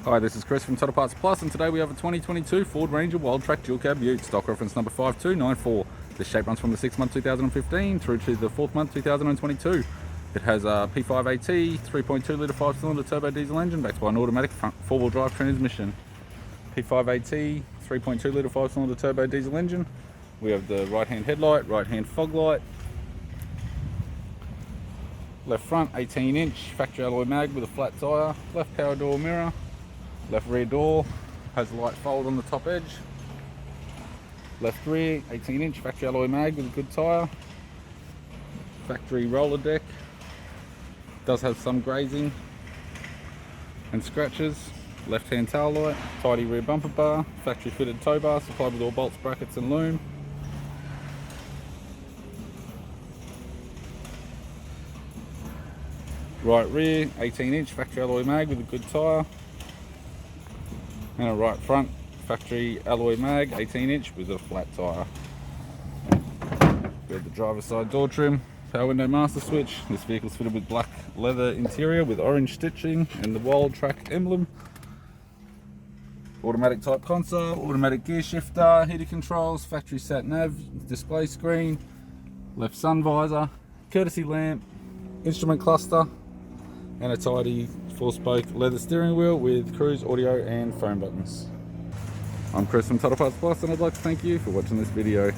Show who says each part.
Speaker 1: Hi, this is Chris from Total Parts Plus, and today we have a 2022 Ford Ranger Wild Track Dual Cab Ute, stock reference number 5294. This shape runs from the 6th month 2015 through to the 4th month 2022. It has a P5AT 3.2 litre 5-cylinder turbo diesel engine backed by an automatic front 4-wheel drive transmission. P5AT 3.2 litre 5-cylinder turbo diesel engine. We have the right hand headlight, right hand fog light. Left front 18-inch factory alloy mag with a flat tyre. Left power door mirror. Left rear door has a light fold on the top edge. Left rear 18-inch factory alloy mag with a good tyre. Factory roller deck. Does have some grazing and scratches. Left hand tail light. Tidy rear bumper bar. Factory fitted tow bar supplied with all bolts, brackets and loom. Right rear 18-inch factory alloy mag with a good tyre. And a right front factory alloy mag 18-inch with a flat tyre. We have the driver's side door trim, power window master switch. This vehicle is fitted with black leather interior with orange stitching and the Wild Track emblem. Automatic type console, automatic gear shifter, heater controls, factory sat nav, display screen, left sun visor, courtesy lamp, instrument cluster, and a tidy 4-spoke leather steering wheel with cruise audio and phone buttons. I'm Chris from Total Parts Plus, and I'd like to thank you for watching this video.